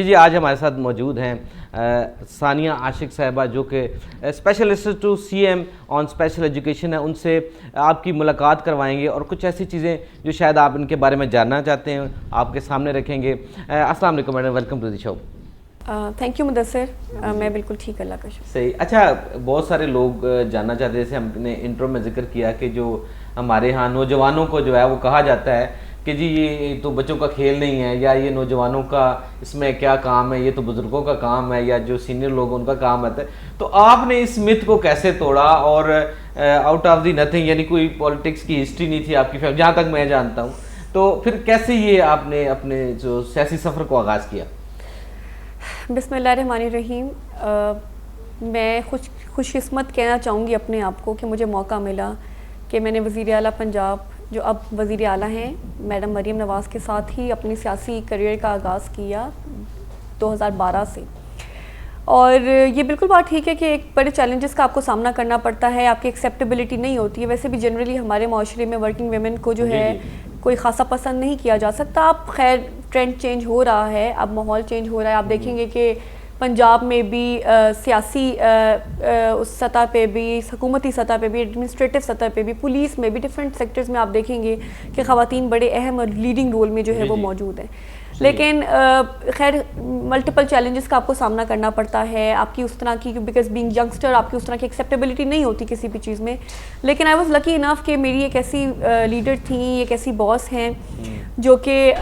جی آج ہمارے ساتھ موجود ہیں ثانیہ عاشق صاحبہ جو کہ specialist to C M on special education ہے. ان سے آپ کی ملاقات کروائیں گے اور کچھ ایسی چیزیں جو شاید آپ ان کے بارے میں جاننا چاہتے ہیں آپ کے سامنے رکھیں گے. السلام علیکم madam, welcome to the show. Thank you Mudassar, میں بالکل ٹھیک, اللہ کا شکر. صحیح. اچھا, بہت سارے لوگ جاننا چاہتے ہیں, جیسے ہم نے انٹرو میں ذکر کیا کہ جو ہمارے ہاں نوجوانوں کو جو ہے وہ کہا جاتا ہے کہ جی یہ تو بچوں کا کھیل نہیں ہے, یا یہ نوجوانوں کا اس میں کیا کام ہے, یہ تو بزرگوں کا کام ہے, یا جو سینئر لوگ ان کا کام آتا ہے. تو آپ نے اس مت کو کیسے توڑا اور آؤٹ آف دی نتھنگ, یعنی کوئی پولیٹکس کی ہسٹری نہیں تھی آپ کی فیملی, جہاں تک میں جانتا ہوں, تو پھر کیسے یہ آپ نے اپنے جو سیاسی سفر کو آغاز کیا؟ بسم اللہ الرحمن الرحیم. میں خوش قسمت کہنا چاہوں گی اپنے آپ کو کہ مجھے موقع ملا کہ میں نے وزیر اعلیٰ پنجاب جو اب وزیر اعلیٰ ہیں میڈم مریم نواز کے ساتھ ہی اپنی سیاسی کریئر کا آغاز کیا 2012 سے. اور یہ بالکل بات ٹھیک ہے کہ ایک بڑے چیلنجز کا آپ کو سامنا کرنا پڑتا ہے, آپ کی ایکسیپٹیبلٹی نہیں ہوتی ہے. ویسے بھی جنرلی ہمارے معاشرے میں ورکنگ ویمن کو جو ہے کوئی خاصا پسند نہیں کیا جا سکتا. اب خیر ٹرینڈ چینج ہو رہا ہے, اب ماحول چینج ہو رہا ہے. آپ دیکھیں گے کہ پنجاب میں بھی سیاسی اس سطح پہ بھی, حکومتی سطح پہ بھی, ایڈمنسٹریٹو سطح پہ بھی, پولیس میں بھی, ڈفرینٹ سیکٹرز میں آپ دیکھیں گے کہ خواتین بڑے اہم اور لیڈنگ رول میں جو ہے وہ موجود ہیں. لیکن خیر ملٹیپل چیلنجز کا آپ کو سامنا کرنا پڑتا ہے, آپ کی اس طرح کی, بیکاز بینگ ینگسٹر آپ کی اس طرح کی ایکسیپٹیبلٹی نہیں ہوتی کسی بھی چیز میں. لیکن آئی واز لکی انف کہ میری ایک ایسی لیڈر تھیں, ایک ایسی باس ہیں جو کہ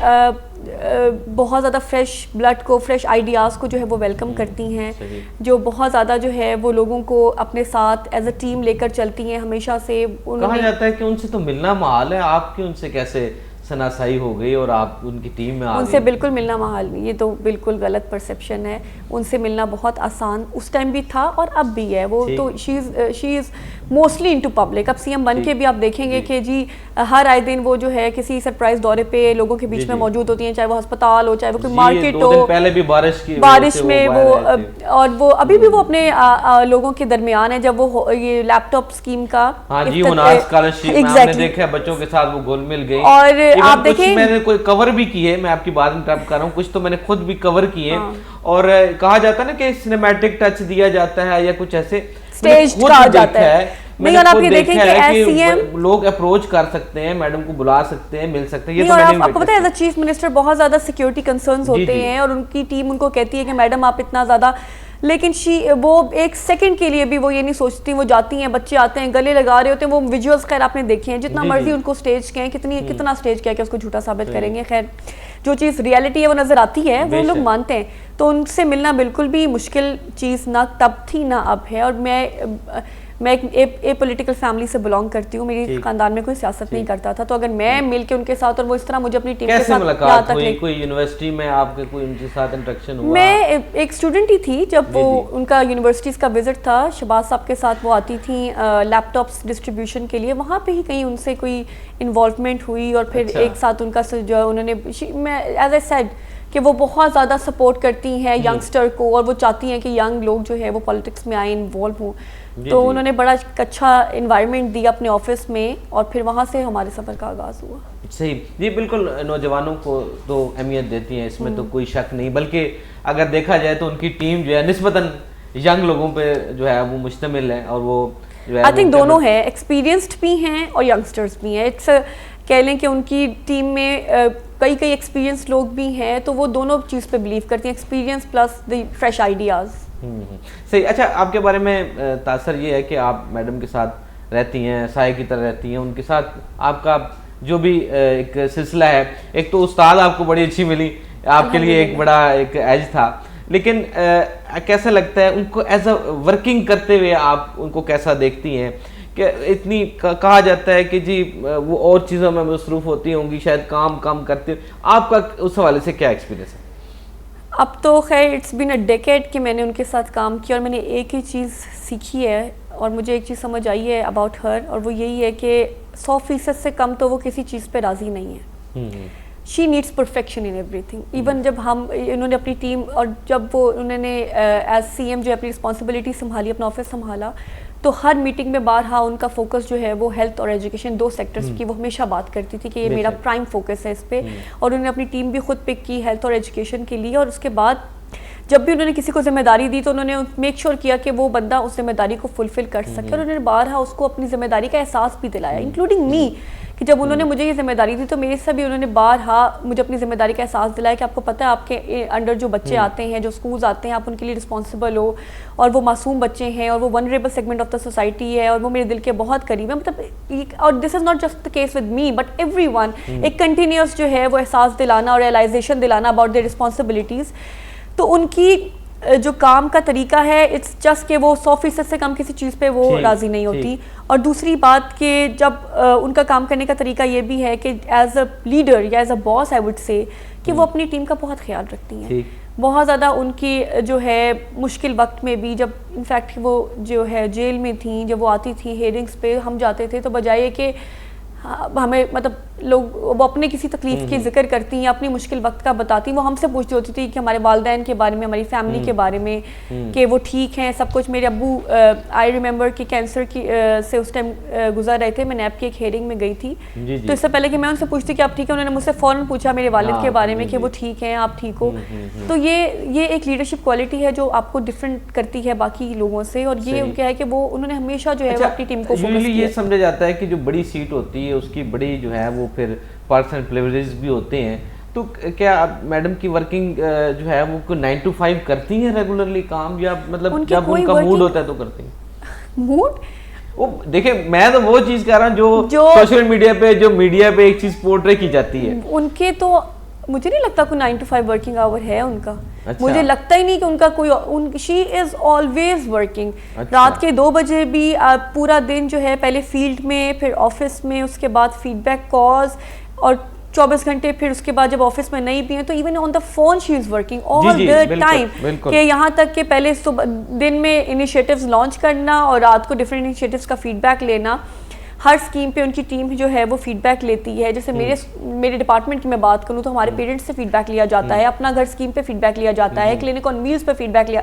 بہت زیادہ فریش بلڈ کو, فریش آئیڈیاز کو جو ہے وہ ویلکم کرتی ہیں, جو بہت زیادہ جو ہے وہ لوگوں کو اپنے ساتھ ایز اے ٹیم لے کر چلتی ہیں ہمیشہ سے. کہا جاتا ہے کہ ان سے تو ملنا محال ہے, آپ کی ان سے کیسے شناسائی ہو گئی اور آپ ان کی ٹیم میں آ گئی؟ ان سے بالکل ملنا محال نہیں, یہ تو بالکل غلط پرسیپشن ہے. ان سے ملنا بہت آسان اس ٹائم بھی تھا اور اب بھی ہے. وہ تو شی از موسٹلی انٹو پبلک. اب سی ایم بن کے بھی آپ دیکھیں گے کہ جی ہر آئے دن وہ جو ہے کسی سرپرائز دورے پہ لوگوں کے بیچ میں موجود ہوتی ہیں, چاہے وہ ہسپتال ہو, چاہے وہ کوئی مارکیٹ ہو. پہلے بھی بارش میں وہ, اور وہ ابھی بھی وہ اپنے لوگوں کے درمیان ہے. جب وہ یہ لیپ ٹاپ اسکیم کا بچوں کے ساتھ وہ گول مل گئی, اور آپ دیکھیں میں نے کوئی کور بھی کی ہے, میں آپ کی بات انٹرپٹ کر رہا ہوں, کچھ تو میں نے خود بھی کور کیے ہیں. اور کہا جاتا ہے نا کہ سنیمیٹک ٹچ دیا جاتا ہے یا کچھ ایسے سٹیج کہا جاتا ہے. نہیں, اور آپ یہ دیکھیں کہ ایس سی ایم لوگ اپروچ کر سکتے ہیں, میڈم کو بلا سکتے ہیں, مل سکتے ہیں. یہ تو آپ کو پتہ ہے ایز اے چیف منسٹر بہت زیادہ سیکیورٹی کنسرنز ہوتے ہیں, اور ان کی ٹیم ان کو کہتی ہے کہ میڈم آپ اتنا زیادہ, لیکن وہ ایک سیکنڈ کے لیے بھی وہ یہ نہیں سوچتی. وہ جاتی ہیں, بچے آتے ہیں, گلے لگا رہے ہوتے ہیں, وہ ویژولز خیر آپ نے دیکھے ہیں, جتنا مرضی ان کو سٹیج کہیں, کتنا سٹیج کیا کہ اس کو جھوٹا ثابت کریں گے. خیر جو چیز ریئلٹی ہے وہ نظر آتی ہے, وہ لوگ مانتے ہیں. تو ان سے ملنا بالکل بھی مشکل چیز نہ تب تھی نہ اب ہے. اور میں ایک پولیٹیکل فیملی سے بلانگ کرتی ہوں, میری خاندان میں کوئی سیاست نہیں کرتا تھا. تو اگر میں مل کے ان کے ساتھ, اور وہ اس طرح مجھے اپنی ٹیم کے ساتھ ملاقات ہوئی, کوئی یونیورسٹی میں آپ کے کوئی ان کے ساتھ انٹریکشن ہوا؟ میں ایک اسٹوڈنٹ ہی تھی جب وہ ان کا یونیورسٹیز کا وزٹ تھا, شہباز صاحب کے ساتھ وہ آتی تھیں لیپ ٹاپس ڈسٹریبیوشن کے لیے, وہاں پہ ہی کہیں ان سے کوئی انوالومنٹ ہوئی. اور پھر ایک ساتھ ان کا جو انہوں نے, میں ایز اے سیڈ کہ وہ بہت زیادہ سپورٹ کرتی ہیں ینگسٹر کو, اور وہ چاہتی ہیں کہ ینگ لوگ جو ہے وہ پالیٹکس میں آئیں, انوالو ہوں. تو انہوں نے بڑا اچھا انوائرمنٹ دیا اپنے آفس میں, اور پھر وہاں سے ہمارے سفر کا آغاز ہوا. صحیح جی, بالکل نوجوانوں کو تو اہمیت دیتی ہیں, اس میں تو کوئی شک نہیں. بلکہ اگر دیکھا جائے تو ان کی ٹیم جو ہے نسبتاً ینگ لوگوں پہ جو ہے وہ مشتمل ہے, اور وہ جو ہے آئی تھنک دونوں ہے, ایکسپیرینسڈ بھی ہیں اور ینگسٹرز بھی ہیں. اٹس کہہ لیں کہ ان کی ٹیم میں کئی ایکسپیرینس لوگ بھی ہیں, تو وہ دونوں چیز پہ بلیو کرتی ہیں, experience plus the fresh ideas. صحیح. اچھا, آپ کے بارے میں تاثر یہ ہے کہ آپ میڈم کے ساتھ رہتی ہیں, سائے کی طرح رہتی ہیں, ان کے ساتھ آپ کا جو بھی ایک سلسلہ ہے, ایک تو استاد آپ کو بڑی اچھی ملی, آپ کے لیے ایک بڑا ایک ایج تھا, لیکن کیسا لگتا ہے ان کو ایز اے ورکنگ کرتے ہوئے, آپ ان کو کیسا دیکھتی ہیں کہ اتنی کہا جاتا ہے کہ جی وہ اور چیزوں میں مصروف ہوتی ہوں گی, شاید کام کم کرتے ہو, آپ کا اس حوالے سے کیا ایکسپیرینس ہے؟ اب تو خیر اٹس بین اے ڈیکیڈ کہ میں نے ان کے ساتھ کام کیا, اور میں نے ایک ہی چیز سیکھی ہے, اور مجھے ایک چیز سمجھ آئی ہے اباؤٹ ہر, اور وہ یہی ہے کہ 100% سے کم تو وہ کسی چیز پہ راضی نہیں ہے. She needs perfection in every thing. Even جب انہوں نے اپنی ٹیم, اور جب وہ انہوں نے ایز سی ایم جو اپنی رسپانسبلٹی سنبھالی, اپنا آفس سنبھالا, تو ہر میٹنگ میں بارہا ان کا فوکس جو ہے وہ ہیلتھ اور ایجوکیشن, دو سیکٹرز کی وہ ہمیشہ بات کرتی تھی کہ یہ میرا پرائم فوکس ہے اس پہ. اور انہوں نے اپنی ٹیم بھی خود پک کی ہیلتھ اور ایجوکیشن کے لیے, اور اس کے بعد جب بھی انہوں نے کسی کو ذمہ داری دی تو انہوں نے میک شور کیا کہ وہ بندہ اس ذمہ داری کو فلفل کر سکے, اور انہوں نے بارہا اس کو اپنی ذمہ داری کا احساس بھی دلایا, انکلوڈنگ می, کہ جب انہوں نے مجھے یہ ذمہ داری دی تو میرے سے بھی انہوں نے بارہا مجھے اپنی ذمہ داری کا احساس دلایا کہ آپ کو پتہ ہے آپ کے انڈر جو بچے آتے ہیں, جو اسکولز آتے ہیں, آپ ان کے لیے رسپانسبل ہو, اور وہ معصوم بچے ہیں اور وہ vulnerable segment of the society ہے, اور وہ میرے دل کے بہت قریب ہے. مطلب اور this is not just the case with me but everyone, ایک کنٹینیوس جو ہے وہ احساس دلانا اور ریئلائزیشن دلانا اباؤٹ دیئر رسپانسبلٹیز. تو ان کی جو کام کا طریقہ ہے اٹس جسٹ کہ وہ 100% سے کم کسی چیز پہ وہ راضی نہیں ہوتی. اور دوسری بات کہ جب ان کا کام کرنے کا طریقہ یہ بھی ہے کہ ایز اے لیڈر یا as a boss I would say کہ وہ اپنی ٹیم کا بہت خیال رکھتی ہیں, بہت زیادہ. ان کی جو ہے مشکل وقت میں بھی, جب انفیکٹ وہ جو ہے جیل میں تھیں, جب وہ آتی تھیں ہیئرنگس پہ, ہم جاتے تھے تو بجائے کہ ہمیں مطلب لوگ وہ اپنے کسی تکلیف کی ذکر کرتی ہیں, اپنی مشکل وقت کا بتاتی ہیں, وہ ہم سے پوچھتی ہوتی تھی کہ ہمارے والدین کے بارے میں, ہماری فیملی کے بارے میں, کہ وہ ٹھیک ہیں سب کچھ. میرے ابو آئی ریممبر کہ کینسر کی سے اس ٹائم گزر رہے تھے, میں نیب کی ایک ہیئرنگ میں گئی تھی, تو اس سے پہلے کہ میں ان سے پوچھتی کہ آپ ٹھیک ہیں, انہوں نے مجھ سے فوراً پوچھا میرے والد کے بارے میں کہ وہ ٹھیک ہیں, آپ ٹھیک ہو. تو یہ ایک لیڈرشپ کوالٹی ہے جو آپ کو ڈفرینٹ کرتی ہے باقی لوگوں سے, اور یہ کیا ہے کہ وہ انہوں نے ہمیشہ جو ہے وہ اپنی ٹیم کو فوکس کیا. یہ سمجھا جاتا ہے کہ جو بڑی سیٹ ہوتی ہے اس کی بڑی جو ہے وہ پھر پرسنل پریویلیجز بھی ہوتے ہیں. تو کیا میڈم کی ورکنگ جو ہے وہ 9 to 5 کرتی ہیں ریگولرلی کام, یا مطلب جب ان کا موڈ ہوتا ہے تو کرتی ہیں؟ موڈ وہ دیکھیں, میں تو وہ چیز کہہ رہا ہوں جو سوشل میڈیا پہ, جو میڈیا پہ ایک چیز پورٹرے کی جاتی ہے, ان کے تو مجھے نہیں لگتا کوئی 9 to 5 ورکنگ آور ہے ان کا. مجھے لگتا ہی نہیں کہ ان کا کوئی, شی از آلویز ورکنگ. رات کے 2 بجے بھی پورا دن جو ہے, پہلے فیلڈ میں, پھر آفس میں, اس کے بعد فیڈ بیک کالز, اور 24 گھنٹے پھر اس کے بعد جب آفس میں نہیں بھی ہیں تو even on the phone she is working all the time. کہ یہاں تک کہ پہلے دن میں انیشیٹیوز لانچ کرنا اور رات کو ڈفرینٹ انیشیٹیوز کا فیڈ بیک لینا. ہر اسکیم پہ ان کی ٹیم جو ہے وہ فیڈ بیک لیتی ہے. جیسے میرے ڈپارٹمنٹ کی میں بات کروں تو ہمارے پیرنٹس سے فیڈ بیک لیا جاتا ہے, اپنا گھر اسکیم پہ فیڈ بیک لیا جاتا ہے, کلینک آن ویلز پہ فیڈ بیک لیا.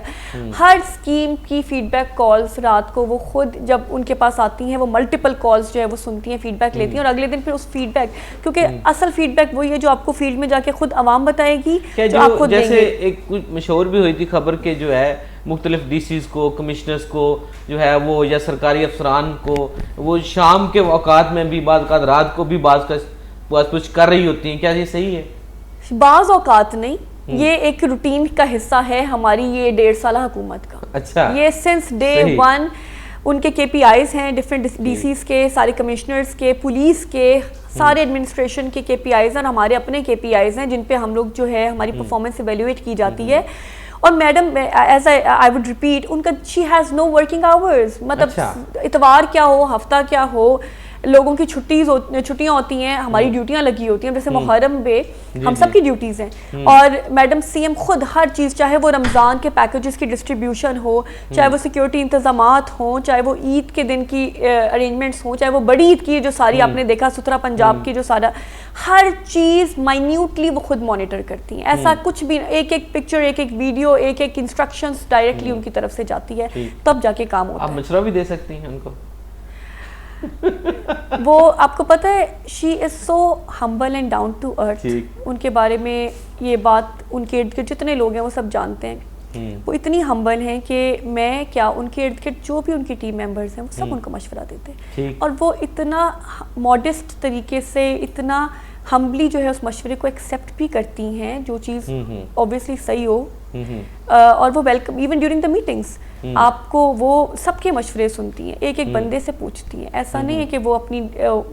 ہر اسکیم کی فیڈ بیک کالز رات کو وہ خود جب ان کے پاس آتی ہیں وہ ملٹیپل کالز جو ہے وہ سنتی ہیں, فیڈ بیک لیتی ہیں, اور اگلے دن پھر اس فیڈ بیک, کیونکہ اصل فیڈ بیک وہی ہے جو آپ کو فیلڈ میں جا کے خود عوام بتائے گی, جو آپ خود دیں گے. جیسے ایک مشہور بھی ہوئی تھی خبر کہ جو ہے مختلف ڈی سیز کو, کمشنرز کو جو ہے وہ, یا سرکاری افسران کو, وہ شام کے اوقات میں بھی بعض اوقات رات کو بھی بعض کچھ کر رہی ہوتی ہیں. کیا یہ صحیح ہے؟ بعض اوقات نہیں, یہ ایک روٹین کا حصہ ہے ہماری یہ 1.5 سالہ حکومت کا. اچھا, یہ سنس ڈے 1 ان کے KPIs ہیں ڈفرینٹ ڈی سیز کے, سارے کمشنرز کے, پولیس کے, سارے ایڈمنسٹریشن کے KPIs ہیں, ہمارے اپنے KPIs ہیں جن پہ ہم لوگ جو ہے ہماری پرفارمنس ایویلیویٹ کی جاتی ہے. اور madam as I would repeat, ان کا she has no working hours. مطلب اتوار کیا ہو, ہفتہ کیا ہو, لوگوں کی چھٹیاں ہوتی ہیں, ہماری ڈیوٹیاں لگی ہوتی ہیں, جیسے محرم پہ ہم سب کی ڈیوٹیز ہیں. اور میڈم CM خود ہر چیز, چاہے وہ رمضان کے پیکیجز کی ڈسٹریبیوشن ہو, چاہے وہ سیکیورٹی انتظامات ہوں, چاہے وہ عید کے دن کی ارینجمنٹس ہوں, چاہے وہ بڑی عید کی جو ساری آپ نے دیکھا ستھرا پنجاب کی جو سارا, ہر چیز مائنیوٹلی وہ خود مانیٹر کرتی ہیں. ایسا کچھ بھی, ایک ایک پکچر, ایک ایک ویڈیو, ایک ایک انسٹرکشنز ڈائریکٹلی ان کی طرف سے جاتی ہے, تب جا کے کام ہوتا ہے. آپ مشورہ بھی دے سکتی ہیں ان کو؟ وہ آپ کو پتہ ہے she is so humble and down to earth. ان کے بارے میں یہ بات ان کے ارد گرد جتنے لوگ ہیں وہ سب جانتے ہیں. وہ اتنی ہمبل ہیں کہ میں کیا, ان کے ارد گرد جو بھی ان کی ٹیم ممبرز ہیں وہ سب ان کو مشورہ دیتے ہیں, اور وہ اتنا ماڈسٹ طریقے سے, اتنا ہمبلی جو ہے اس مشورے کو ایکسیپٹ بھی کرتی ہیں جو چیز اوبیسلی صحیح ہو. اور وہ welcome even during the meetings, آپ کو وہ سب کے مشورے سنتی ہیں, ایک ایک بندے سے پوچھتی ہیں. ایسا نہیں ہے کہ وہ اپنی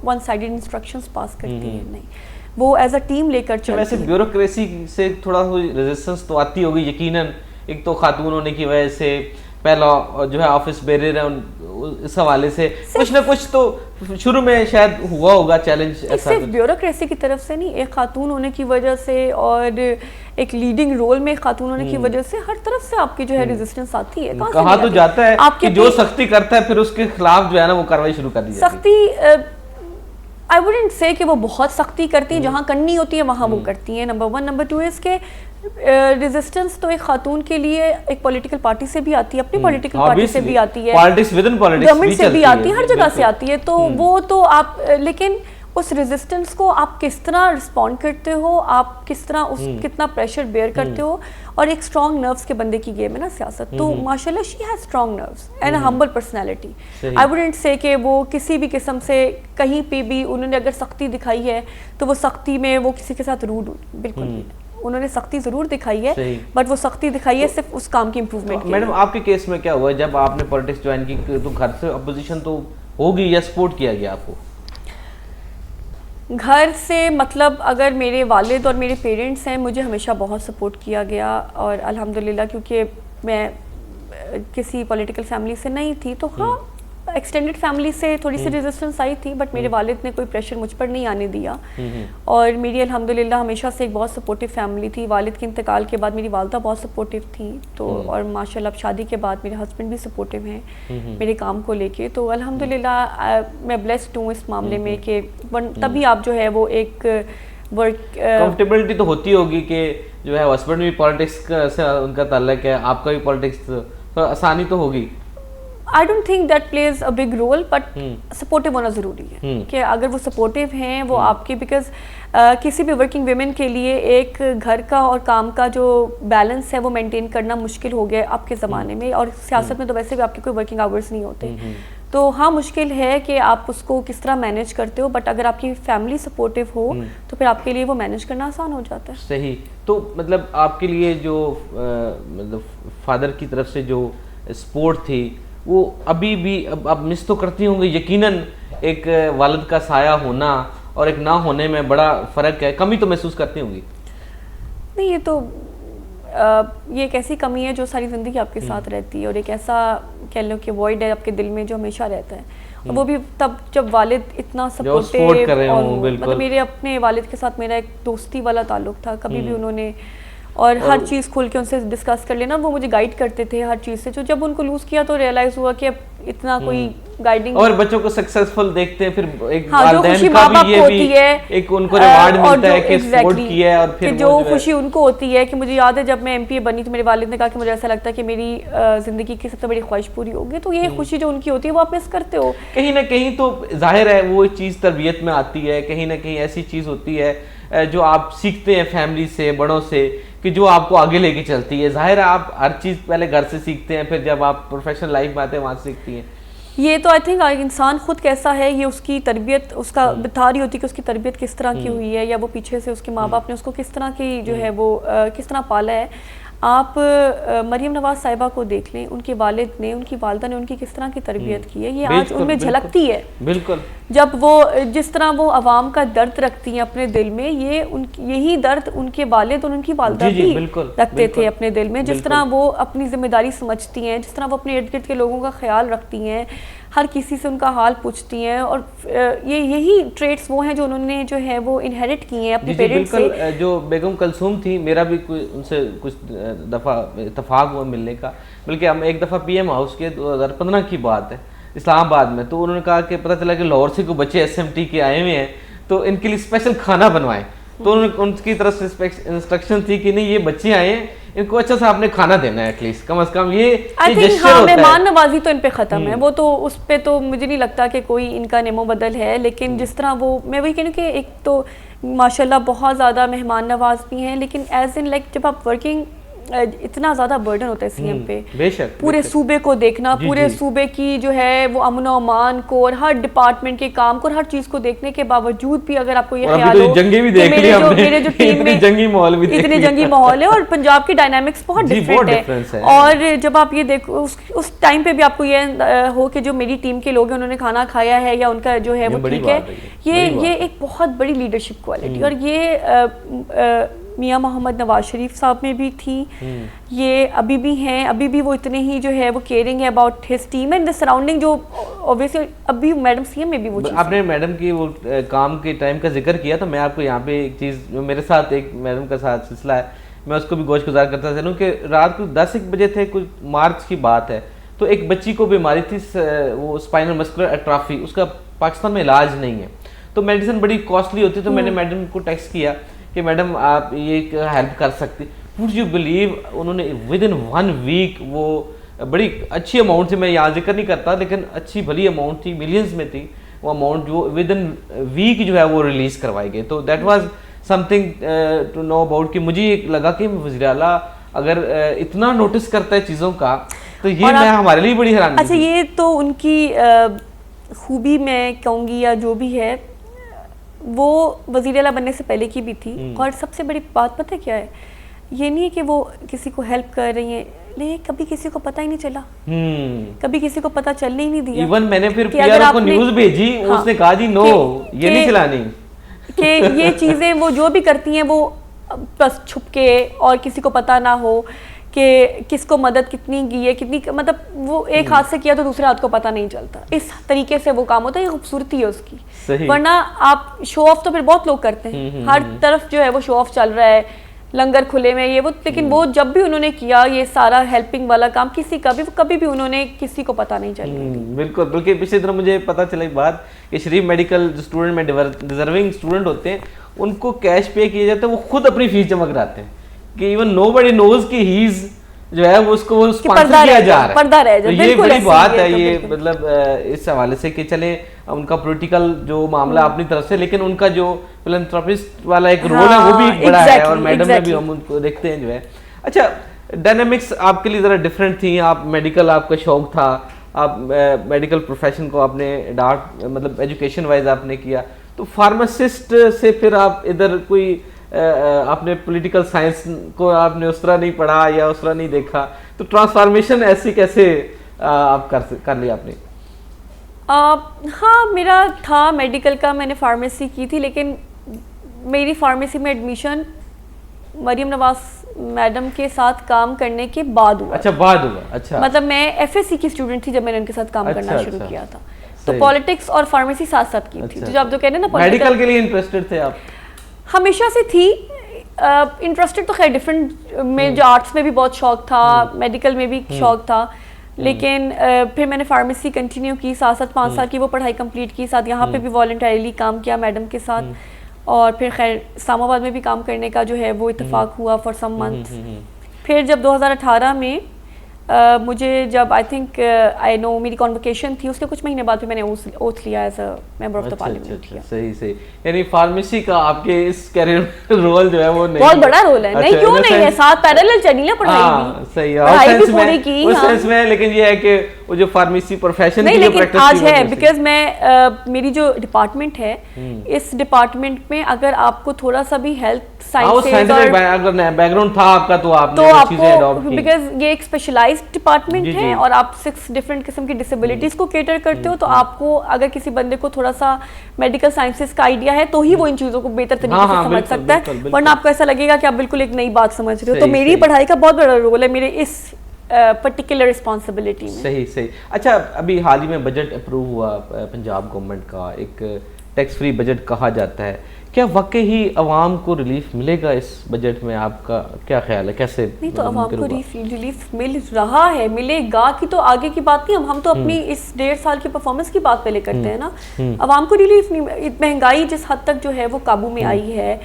ون سائیڈڈ انسٹرکشنز پاس کرتی ہیں, نہیں, وہ ایز اے ٹیم لے کر چلتی ہیں. ویسے بیوروکریسی سے تھوڑا ریزسٹنس تو آتی ہوگی یقیناً, ایک تو خاتون ہونے کی وجہ سے, پہلا جو ہے آفس بیرر ہے, اس حوالے سے کچھ نہ کچھ تو شروع میں شاید ہوا ہوگا چیلنج. صرف بیوروکریسی کی طرف سے نہیں, ایک خاتون ہونے کی وجہ سے اور ایک لیڈنگ رول میں خاتون ہونے کی وجہ سے ہر طرف سے آپ کی جو ہے ریزسٹنس آتی ہے. کہا تو جاتا ہے کہ جو سختی کرتا ہے پھر اس کے خلاف جو ہے نا وہ کارروائی شروع کر دی جاتی ہے. سختی I wouldn't say کہ وہ بہت سختی کرتی ہیں, جہاں کرنی ہوتی ہے وہاں وہ کرتی ہیں, نمبر 1. نمبر 2 اس کے ریزسٹنس تو ایک خاتون کے لیے ایک پولیٹیکل پارٹی سے بھی آتی ہے, اپنی پولیٹیکل پارٹی سے بھی آتی ہے, گورنمنٹ سے بھی آتی ہے, ہر جگہ سے آتی ہے. تو وہ تو آپ, لیکن اس ریزسٹنس کو آپ کس طرح رسپونڈ کرتے ہو, آپ کس طرح اس کتنا پریشر بیئر کرتے ہو, اور ایک اسٹرانگ نروس کے بندے کی گیم ہے نا سیاست, تو ماشاء اللہ she has strong nerves and a humble personality. I wouldn't say کہ وہ کسی بھی قسم سے کہیں پہ بھی انہوں نے اگر سختی دکھائی ہے تو وہ سختی میں وہ کسی کے ساتھ روڈ, بالکل نہیں. انہوں نے سختی ضرور دکھائی ہے بٹ وہ سختی دکھائی ہے صرف اس کام کی امپروومنٹ. میڈم آپ کے کیس میں کیا ہوا جب آپ نے پالیٹکس جوائن کی, تو گھر سے اپوزیشن تو ہوگی یا سپورٹ کیا گیا آپ کو؟ گھر سے مطلب اگر میرے والد اور میرے پیرنٹس ہیں, مجھے ہمیشہ بہت سپورٹ کیا گیا, اور الحمدللہ کیونکہ میں کسی پولیٹیکل فیملی سے نہیں تھی تو ہاں ایکسٹینڈڈ فیملی سے تھوڑی سی ریزسٹنس آئی تھی, بٹ میرے والد نے کوئی پریشر مجھ پر نہیں آنے دیا. اور میری الحمدللہ ہمیشہ سے ایک بہت سپورٹیو فیملی تھی. والد کے انتقال کے بعد میری والدہ بہت سپورٹیو تھیں, تو اور ماشاءاللہ اب شادی کے بعد میرے ہسبینڈ بھی سپورٹیو ہیں میرے کام کو لے کے. تو الحمدللہ میں بلیسڈ ہوں اس معاملے میں کہ تبھی آپ جو ہے وہ ایک ورک کمفرٹیبلٹی تو ہوتی ہوگی کہ جو ہے ہسبینڈ بھی پالیٹکس سے ان کا تعلق ہے, آپ کا بھی پالیٹکس, تو آسانی تو ہوگی. I don't think that plays a big role, but supportive ہونا ضروری ہے کہ اگر وہ supportive ہیں وہ آپ کے, because کسی بھی ورکنگ ویمن کے لیے ایک گھر کا اور کام کا جو بیلنس ہے وہ مینٹین کرنا مشکل ہو گیا اب کے زمانے میں, اور سیاست میں تو ویسے بھی آپ کے کوئی ورکنگ آورس نہیں ہوتے. تو ہاں مشکل ہے کہ آپ اس کو کس طرح مینیج کرتے ہو, بٹ اگر آپ کی فیملی سپورٹیو ہو تو پھر آپ کے لیے وہ مینیج کرنا آسان ہو جاتا ہے. صحیح. تو مطلب آپ کے لیے جو مطلب فادر کی طرف سے جو سپورٹ تھی وہ ابھی بھی اب مس تو کرتی ہوں گے یقیناً, ایک والد کا سایہ ہونا اور ایک نہ ہونے میں بڑا فرق ہے, کمی تو محسوس کرتی ہوں گی؟ نہیں, یہ تو یہ ایک ایسی کمی ہے جو ساری زندگی آپ کے ساتھ رہتی ہے, اور ایک ایسا کہہ لو کہ وائڈ ہے آپ کے دل میں جو ہمیشہ رہتا ہے, اور وہ بھی تب جب والد اتنا سپورٹیو, مطلب میرے اپنے والد کے ساتھ میرا ایک دوستی والا تعلق تھا, کبھی بھی انہوں نے, اور ہر چیز کھول کے ان سے ڈسکس کر لینا, وہ مجھے گائیڈ کرتے تھے ہر چیز سے. جو جب ان کو لوز کیا تو ریئلائز ہوا کہ اب اتنا کوئی گائیڈنگ, اور بچوں کو سکسیسفل دیکھتے ہیں پھر ایک جو خوشی ماں باپ کو ہوتی ہے, ایک ان کو ریوارڈ ملتا ہے کہ سپورٹ کیا ہے, اور پھر جو خوشی ان کو ہوتی ہے کہ مجھے یاد ہے جب میں MP بنی تو میرے والد نے کہا کہ مجھے ایسا لگتا ہے کہ میری زندگی کی سب سے بڑی خواہش پوری ہوگی. تو یہ خوشی جو ان کی ہوتی ہے وہ آپ مس کرتے ہو کہیں نہ کہیں. تو ظاہر ہے وہ چیز تربیت میں آتی ہے, کہیں نہ کہیں ایسی چیز ہوتی ہے جو آپ سیکھتے ہیں فیملی سے, بڑوں سے, کہ جو آپ کو آگے لے کے چلتی ہے. ظاہر ہے آپ ہر چیز پہلے گھر سے سیکھتے ہیں, پھر جب آپ پروفیشنل لائف میں آتے ہیں وہاں سے سیکھتی ہیں. یہ تو آئی تھنک انسان خود کیسا ہے یہ اس کی تربیت اس کا بتا رہی ہوتی ہے کہ اس کی تربیت کس طرح کی ہوئی ہے, یا وہ پیچھے سے اس کے ماں باپ نے اس کو کس طرح کی جو ہے وہ کس طرح پالا ہے. آپ مریم نواز صاحبہ کو دیکھ لیں, ان کے والد نے, ان کی والدہ نے ان کی کس طرح کی تربیت کی ہے, یہ آج ان میں جھلکتی ہے. بالکل. جب وہ جس طرح وہ عوام کا درد رکھتی ہیں اپنے دل میں, یہی درد ان کے والد اور ان کی والدہ بھی رکھتے تھے اپنے دل میں. جس طرح وہ اپنی ذمہ داری سمجھتی ہیں, جس طرح وہ اپنے ارد گرد کے لوگوں کا خیال رکھتی ہیں, ہر کسی سے ان کا حال پوچھتی ہیں, اور یہی ٹریٹس وہ ہیں جو انہوں نے جو ہے وہ انہیریٹ کی ہیں اپنے پیرنٹس سے. جو بیگم کلثوم تھی, میرا بھی ان سے کچھ دفعہ اتفاق ہوا ملنے کا, بلکہ ہم ایک دفعہ PM ہاؤس کے 2015 کی بات ہے اسلام آباد میں, تو انہوں نے کہا کہ پتہ چلا کہ لاہور سے کوئی بچے SMT کے آئے ہوئے ہیں تو ان کے لیے اسپیشل کھانا بنوائیں. تو ان کی طرف سے انسٹرکشن تھی کہ نہیں یہ بچے آئے ہیں, ان کو اچھا سا آپ نے کھانا دینا ہے ایٹ لیسٹ, کم از کم یہ جسچر ہوتا ہے. مہمان نوازی تو ان پہ ختم ہے, وہ تو اس پہ تو مجھے نہیں لگتا کہ کوئی ان کا نمو بدل ہے. لیکن جس طرح وہ, میں وہی کہہ رہی ہوں کہ ایک تو ماشاءاللہ بہت زیادہ مہمان نواز بھی ہیں, لیکن ایز ان لائک جب آپ ورکنگ اتنا زیادہ برڈن ہوتا ہے CM پہ, پورے صوبے کو دیکھنا, پورے صوبے کی جو ہے وہ امن و امان کو, اور ہر ڈپارٹمنٹ کے کام کو, اور ہر چیز کو دیکنے کے باوجود بھی اگر آپ کو یہ خیال ہو کہ میرے جو ٹیم میں اتنے جنگی ماحول ہے, اور پنجاب کی ڈائنامکس بہت ڈفرینٹ ہے, اور جب آپ یہ دیکھو اس ٹائم پہ بھی آپ کو یہ ہو کہ جو میری ٹیم کے لوگ ہیں انہوں نے کھانا کھایا ہے یا ان کا جو ہے وہ ٹھیک ہے, یہ ایک بہت بڑی لیڈرشپ کوالٹی. اور یہ میاں محمد نواز شریف صاحب میں بھی تھی, یہ ابھی بھی ہیں, ابھی بھی وہ اتنے ہی جو ہے وہ کیئرنگ ہے about his team and the surrounding, جو اوبویسلی ابھی میڈم CM میں بھی وہ چیز. آپ نے میڈم کی وہ کام کے ٹائم کا ذکر کیا, تو میں آپ کو یہاں پہ ایک چیز, جو میرے ساتھ ایک میڈم کا ساتھ سلسلہ ہے, میں اس کو بھی گوش گزار کرتا چلوں کہ رات کو 10-1 بجے تھے, کچھ مارچ کی بات ہے, تو ایک بچی کو بیماری تھی وہ اسپائنل مسکولر ایٹرافی, اس کا پاکستان میں علاج نہیں ہے, تو میڈیسن بڑی کاسٹلی ہوتی ہے. تو میں نے میڈم کو ٹیکسٹ کیا کہ میڈم آپ یہ ہیلپ کر سکتی. وڈ یو بلیو, انہوں نے ود ان 1 ویک وہ بڑی اچھی اماؤنٹ تھی, میں یہاں ذکر نہیں کرتا لیکن اچھی بھلی اماؤنٹ تھی, ملینز میں تھی وہ اماؤنٹ, جو ود ان ویک جو ہے وہ ریلیز کروائی گئی. تو that was something to know about, کہ مجھے یہ لگا کہ وزیر اعلیٰ اگر اتنا نوٹس کرتا ہے چیزوں کا تو یہ میں ہمارے لیے بڑی حیرانی. اچھا یہ تو ان کی خوبی میں کہوں گی یا جو بھی ہے وہ وزیر اعلیٰ بننے سے پہلے کی بھی تھی. اور سب سے بڑی بات پتہ کیا ہے, یہ نہیں ہے کہ وہ کسی کو ہیلپ کر رہی ہیں, لیکن کبھی کسی کو پتہ ہی نہیں چلا, کبھی کسی کو پتہ چلنے ہی نہیں دیا. ایون میں نے پھر پی آر کو نیوز بھیجی, اس نے کہا جی نو یہ نہیں چلانی, کہ یہ چیزیں وہ جو بھی کرتی ہیں وہ بس چھپ کے اور کسی کو پتہ نہ ہو کہ کس کو مدد کتنی کی ہے, کتنی مطلب وہ ایک ہاتھ سے کیا تو دوسرے ہاتھ کو پتہ نہیں چلتا. اس طریقے سے وہ کام ہوتا ہے, یہ خوبصورتی ہے اس کی. ورنہ آپ شو آف تو پھر بہت لوگ کرتے ہیں, ہر طرف جو ہے وہ شو آف چل رہا ہے, لنگر کھلے میں یہ وہ, لیکن وہ جب بھی انہوں نے کیا یہ سارا ہیلپنگ والا کام کسی کا بھی کبھی بھی انہوں نے کسی کو پتہ نہیں چلا. بالکل, بلکہ پچھلی طرح مجھے پتہ چلا ایک بات کہ شریف میڈیکل جو اسٹوڈنٹ میں ڈیزرونگ اسٹوڈنٹ ہوتے ہیں ان کو کیش پے کیا جاتا ہے, وہ خود اپنی فیس جمع کراتے ہیں کہ ایون نو بڈی نوز کہ ہی از جو ہے وہ اس کو اسپانسر کیا جا رہا ہے. تو یہ بڑی بات ہے, یہ مطلب اس حوالے سے کہ چلیں ان کا پولیٹیکل جو معاملہ اپنی طرف سے, لیکن ان کا جو فلانتھراپسٹ والا ایک رول ہے وہ بھی بڑا ہے, اور میڈم میں بھی ہم ان کو دیکھتے ہیں جو ہے. اچھا ڈائنامکس آپ کے لیے ذرا ڈفرینٹ تھیں, آپ میڈیکل آپ کا شوق تھا, آپ میڈیکل پروفیشن کو آپ نے ڈارٹ مطلب ایجوکیشن وائز آپ نے کیا, تو فارماسسٹ سے پھر آپ ادھر کوئی آپ نے پولیٹیکل سائنس کو آپ نے اس طرح نہیں پڑھا یا اس طرح نہیں دیکھا, تو ٹرانسفارمیشن ایسی کیسے آپ کر لیا آپ نے؟ ہاں میرا تھا میڈیکل کا, میں نے فارمیسی کی تھی, لیکن میری فارمیسی میں ایڈمیشن مریم نواز میڈم کے ساتھ کام کرنے کے بعد ہوا. اچھا بعد ہوا. اچھا مطلب میں ایف ایس سی کی اسٹوڈنٹ تھی جب میں نے ان کے ساتھ کام کرنا شروع کیا تھا, تو پالیٹکس اور فارمیسی ساتھ ساتھ کی تھی. تو جب جو کہتے ہیں نا میڈیکل کے لیے انٹرسٹڈ تھے آپ؟ ہمیشہ سے تھی انٹرسٹڈ, تو خیر ڈفرینٹ میں جو آرٹس میں بھی بہت شوق تھا, میڈیکل میں بھی شوق تھا, لیکن پھر میں نے فارمیسی کنٹینیو کی, ساتھ ساتھ 5 سال کی وہ پڑھائی کمپلیٹ کی, ساتھ یہاں پہ بھی والنٹریلی کام کیا میڈم کے ساتھ, اور پھر خیر اسلام آباد میں بھی کام کرنے کا جو ہے وہ اتفاق ہوا فار سم منتھس. پھر جب 2018 میں مجھے جب آئی تھنک آئی نو میری کانوکیشن تھی, اس کے کچھ مہینے بعد پھر میں نے اوتھ لیا as a member of the parliament. صحیح, یعنی فارمیسی کا آپ کے اس کیریئر رول جو ہے وہ بہت بڑا رول ہے. نہیں کیوں نہیں ہے, ساتھ پیرالل چلی ہے پڑھائی بھی پوری کی اس سینس میں, لیکن یہ ہے کہ وہ جو فارمیسی پروفیشن نہیں, لیکن آج ہے بیکاز میں میری جو ڈپارٹمنٹ ہے اس ڈپارٹمنٹ میں اگر آپ کو تھوڑا سا بھی ہیلتھ سائنس بیک گراؤنڈ تھا آپ کا تو آپ نے چیزیں اڈاپٹ کی, بیکاز یہ ایک اسپیشلائزڈ ڈپارٹمنٹ ہے اور آپ 6 ڈفرینٹ قسم کی ڈسیبلٹیز کو کیٹر کرتے ہو, تو آپ کو اگر کسی بندے کو تھوڑا سا میڈیکل سائنسز کا آئیڈیا ہے تو ہی وہ ان چیزوں کو بہتر طریقے سے سمجھ سکتا ہے, ورنہ آپ کو ایسا لگے گا کہ آپ بالکل ایک نئی بات سمجھ رہے ہو. تو میری پڑھائی کا بہت بڑا رول ہے میرے اس پرٹیکولر رسپانسبلٹی میں. صحیح. اچھا ابھی حال ہی میں بجٹ اپروو ہوا پنجاب گورنمنٹ کا, ایک ٹیکس فری بجٹ کہا جاتا ہے, کیا واقعی ہی عوام کو ریلیف ملے گا اس بجٹ میں؟ آپ کا کیا خیال ہے, کیسے؟ نہیں تو عوام کو ریلیف مل رہا ہے, ملے گا کی تو آگے کی بات نہیں, ہم تو اپنی اس 1.5 سال کی پرفارمنس کی بات پہلے کرتے ہیں نا. عوام کو ریلیف نہیں, مہنگائی جس حد تک جو ہے وہ قابو میں آئی ہے,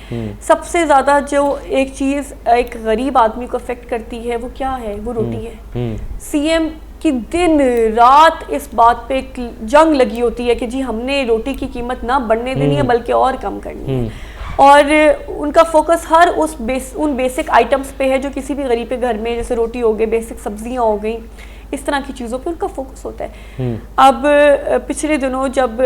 سب سے زیادہ جو ایک چیز ایک غریب آدمی کو افیکٹ کرتی ہے وہ کیا ہے, وہ روٹی ہے. سی ایم کہ دن رات اس بات پہ جنگ لگی ہوتی ہے کہ جی ہم نے روٹی کی قیمت نہ بڑھنے دینی ہے بلکہ اور کم کرنی ہے, اور ان کا فوکس ہر ان بیسک آئٹمس پہ ہے جو کسی بھی غریب کے گھر میں, جیسے روٹی ہو گئی, بیسک سبزیاں ہو گئیں, اس طرح کی چیزوں پہ ان کا فوکس ہوتا ہے. اب پچھلے دنوں جب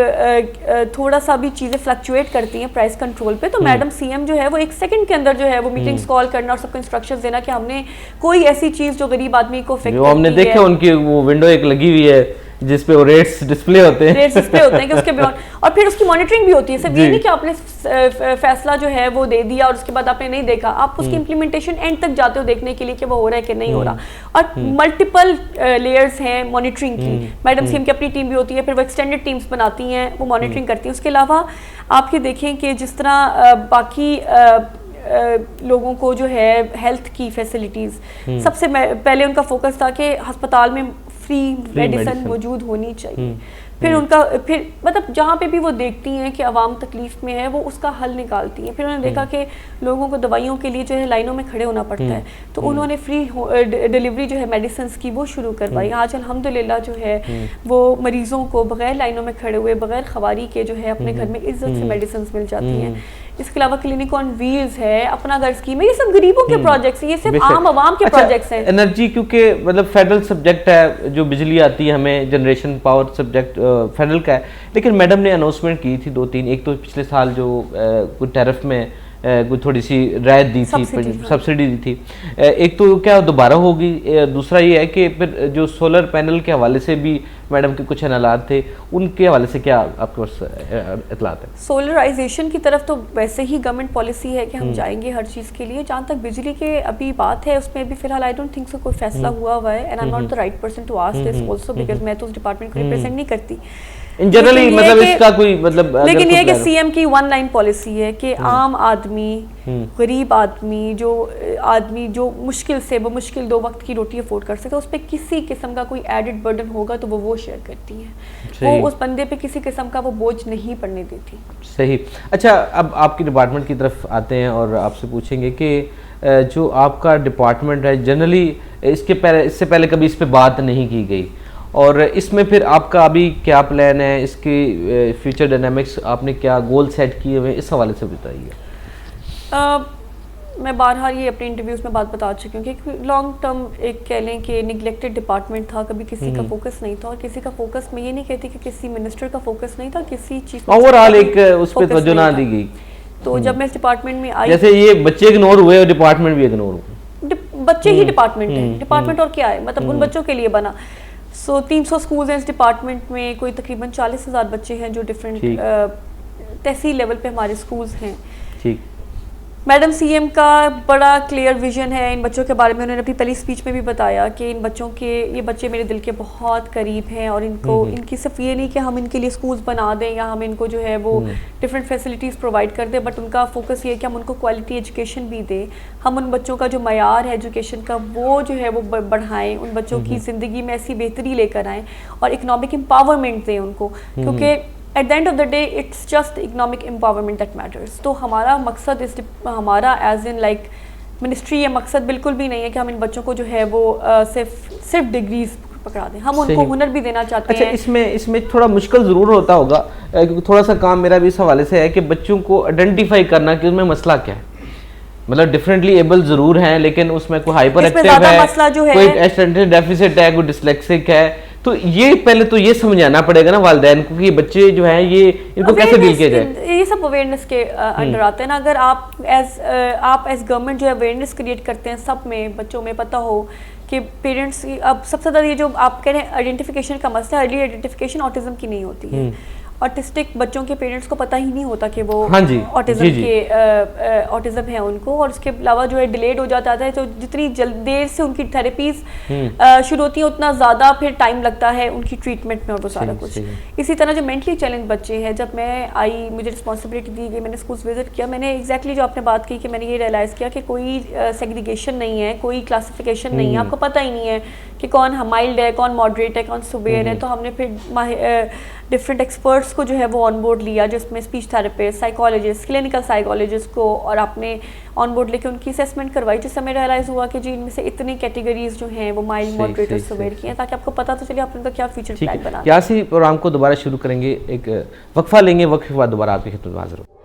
تھوڑا سا بھی چیزیں فلکچویٹ کرتی ہیں پرائس کنٹرول پہ, تو میڈم سی ایم جو ہے وہ 1 سیکنڈ کے اندر جو ہے وہ میٹنگز کال کرنا اور سب کو انسٹرکشنز دینا کہ ہم نے کوئی ایسی چیز جو غریب آدمی کو افیکٹ کرتی ہے. ہم نے دیکھا ان کی وہ ونڈو ایک لگی ہوئی ہے جس پہ وہ ریٹس ڈسپلے ہوتے ہیں کہ اس کے بیان, اور پھر اس کی مانیٹرنگ بھی ہوتی ہے. صرف یہ نہیں کہ آپ نے فیصلہ جو ہے وہ دے دیا اور اس کے بعد آپ نے نہیں دیکھا, آپ اس کی امپلیمنٹیشن اینڈ تک جاتے ہو دیکھنے کے لیے کہ وہ ہو رہا ہے کہ نہیں ہو رہا. اور ملٹیپل لیئرز ہیں مانیٹرنگ کی, میڈم سی ایم کی اپنی ٹیم بھی ہوتی ہے, پھر وہ ایکسٹینڈڈ ٹیمز بناتی ہیں, وہ مانیٹرنگ کرتی ہیں. اس کے علاوہ آپ یہ دیکھیں کہ جس طرح باقی لوگوں کو جو ہے ہیلتھ کی فیسلٹیز, سب سے پہلے ان کا فوکس تھا کہ ہسپتال میں فری میڈیسن موجود ہونی چاہیے. پھر ان کا پھر مطلب جہاں پہ بھی وہ دیکھتی ہیں کہ عوام تکلیف میں ہے وہ اس کا حل نکالتی ہیں. پھر انہوں نے دیکھا کہ لوگوں کو دوائیوں کے لیے جو ہے لائنوں میں کھڑے ہونا پڑتا ہے, تو انہوں نے فری ڈیلیوری جو ہے میڈیسنس کی وہ شروع کروائی. آج الحمدللہ جو ہے وہ مریضوں کو بغیر لائنوں میں کھڑے ہوئے, بغیر خواری کے جو ہے اپنے گھر میں عزت سے میڈیسنس مل جاتی ہیں. اس کے علاوہ کلینک آن ویلز ہے، اپنا گھر اسکیم ہے، یہ سب غریبوں کے پروجیکٹس ہیں، یہ صرف عام عوام کے پروجیکٹس ہیں. انرجی کیونکہ مطلب فیڈرل سبجیکٹ ہے، جو بجلی آتی ہے ہمیں جنریشن پاور سبجیکٹ فیڈرل کا ہے، لیکن میڈم نے اناؤنسمنٹ کی تھی 2-3، ایک تو پچھلے سال جو کوئی ٹیرف میں کوئی تھوڑی سی رعایت دی تھی، سبسڈی دی تھی، ایک تو کیا دوبارہ ہوگی، دوسرا یہ ہے کہ پھر جو سولر پینل کے حوالے سے بھی میڈم کے کچھ انالات تھے، ان کے حوالے سے کیا آپ کے پاس اطلاعات ہیں؟ سولرائزیشن کی طرف تو ویسے ہی گورنمنٹ پالیسی ہے کہ ہم جائیں گے ہر چیز کے لیے. جہاں تک بجلی کے ابھی بات ہے اس میں بھی فی الحال آئی ڈونٹ تھنک سو کوئی فیصلہ ہوا ہوا ہے، and I am not the right person to ask this also because میں تو اس ڈپارٹمنٹ کو ریپرزینٹ نہیں کرتی. جنرلی مطلب اس کا کوئی مطلب، لیکن یہ ہے کہ سی ایم کی 1 لائن پالیسی ہے کہ عام آدمی، غریب آدمی، جو مشکل سے بمشکل 2 وقت کی روٹی افورڈ کر سکے، اس پہ کسی قسم کا کوئی ایڈڈ برڈن ہوگا تو وہ شیئر کرتی ہیں، وہ اس بندے پہ کسی قسم کا وہ بوجھ نہیں پڑنے دیتی. صحیح. اچھا اب آپ کی ڈپارٹمنٹ کی طرف آتے ہیں اور آپ سے پوچھیں گے کہ جو آپ کا ڈپارٹمنٹ ہے جنرلی اس سے پہلے کبھی اس پہ بات نہیں کی گئی، اور اس میں پھر آپ کا ابھی کیا پلان ہے، اس کی فیوچر ڈائنامکس آپ نے کیا گول سیٹ کیے ہوئے، اس حوالے سے بتائیے. میں بارہا یہ اپنے انٹرویوز میں بات بتا چکی ہوں کہ لانگ ٹرم ایک کہہ لیں کہ نگلیکٹڈ ڈپارٹمنٹ تھا، کبھی کسی کا فوکس نہیں تھا، اور کسی کا فوکس میں یہ نہیں کہتی کہ کسی منسٹر کا فوکس نہیں تھا، کسی چیز اوور آل ایک اس پہ توجہ نہ دی گئی. تو جب میں اس ڈپارٹمنٹ میں آئی، جیسے یہ بچے اگنور ہوئے اور ڈپارٹمنٹ بھی اگنور ہوئے. بچے ہی ڈپارٹمنٹ ہے، ڈپارٹمنٹ اور کیا ہے، مطلب ان بچوں کے لیے بنا. 300 اسکولز ہیں اس ڈپارٹمنٹ میں، کوئی تقریباً 40,000 بچے ہیں جو ڈفرینٹ تحصیل لیول پہ ہمارے اسکولز ہیں. میڈم سی ایم کا بڑا کلیئر ویژن ہے ان بچوں کے بارے میں. انہوں نے اپنی پہلی اسپیچ میں بھی بتایا کہ ان بچوں کے، یہ بچے میرے دل کے بہت قریب ہیں، اور ان کی صرف یہ نہیں کہ ہم ان کے لیے اسکولز بنا دیں یا ہم ان کو جو ہے وہ ڈفرینٹ فیسلٹیز پرووائڈ کر دیں، بٹ ان کا فوکس یہ ہے کہ ہم ان کو کوالٹی ایجوکیشن بھی دیں، ہم ان بچوں کا جو معیار ہے ایجوکیشن کا وہ جو ہے وہ بڑھائیں، ان بچوں کی زندگی میں ایسی بہتری لے کر آئیں اور اکنامک امپاورمنٹ دیں ان کو، کیونکہ at the end of the day it's just economic empowerment that matters. تو ہمارا مقصد ہمارا ایز ان لائک منسٹری یہ مقصد بالکل بھی نہیں ہے کہ ہم ان بچوں کو جو ہے وہ صرف ڈگریز پکڑا دیں، ہم ان کو ہنر بھی دینا چاہتے ہیں. اچھا اس میں تھوڑا مشکل ضرور ہوتا ہوگا، کیونکہ تھوڑا سا کام میرا بھی اس حوالے سے ہے کہ بچوں کو آئیڈینٹیفائی کرنا کہ ان میں مسئلہ کیا ہے. مطلب ڈفرینٹلی ایبل ضرور ہیں لیکن اس میں کوئی ہائپر ایکٹیو ہے، کوئی ایٹینشن ڈیفیسٹ ہے، کوئی ڈسلیکسک ہے، تو یہ پہلے تو یہ سمجھانا پڑے گا نا والدین کو کہ یہ بچے جو ہیں یہ ان کو کیسے ڈیل کیا جائے. یہ سب اویئرنیس کے انڈر آتے ہیں نا. اگر آپ ایز گورنمنٹ جو ہے اویئرنیس کریٹ کرتے ہیں سب میں، بچوں میں پتہ ہو کہ پیرنٹس، اب سب سے زیادہ یہ جو آپ کہہ رہے ہیں آئیڈینٹیفیکیشن کا مسئلہ، ارلی آئیڈینٹیفیکیشن آٹزم کی نہیں ہوتی ہے. آٹسٹک بچوں کے پیرنٹس کو پتہ ہی نہیں ہوتا کہ وہ آٹزم ہے ان کو، اور اس کے علاوہ جو ہے ڈیلیڈ ہو جاتا ہے، تو جتنی دیر سے ان کی تھراپیز شروع ہوتی ہیں اتنا زیادہ پھر ٹائم لگتا ہے ان کی ٹریٹمنٹ میں اور وہ سارا کچھ. اسی طرح جو مینٹلی چیلنج بچے ہیں، جب میں آئی مجھے رسپانسبلٹی دی گئی، میں نے اسکولس وزٹ کیا، میں نے ایگزیکٹلی جو آپ نے بات کی کہ میں نے یہ ریئلائز کیا کہ کوئی سیگریگیشن نہیں ہے، کوئی کلاسیفیکیشن نہیں ہے، آپ کو پتہ ہی نہیں ہے کہ کون مائلڈ ہے، کون ماڈریٹ ہے، کون سویئر ہے. تو ہم نے پھر ڈفرینٹ ایکسپرٹس کو جو ہے وہ آن بورڈ لیا، جس میں speech therapist, psychologist, clinical psychologist کو، اور آپ نے آن بورڈ لے کے ان کی اسیسمنٹ کروائی، جس سے ہمیں ریئلائز ہوا کہ جی ان میں سے اتنی کیٹیگریز جو ہیں وہ مائلڈ، ماڈریٹ اور سویئر کی ہیں، تاکہ آپ کو پتہ تو چلے آپ ان کا کیا فیوچر پلان بنا. کیا سی پروگرام کو دوبارہ شروع کریں گے، ایک وقفہ لیں گے، وقفے کے بعد دوبارہ آپ کی خدمت میں حاضر ہوں.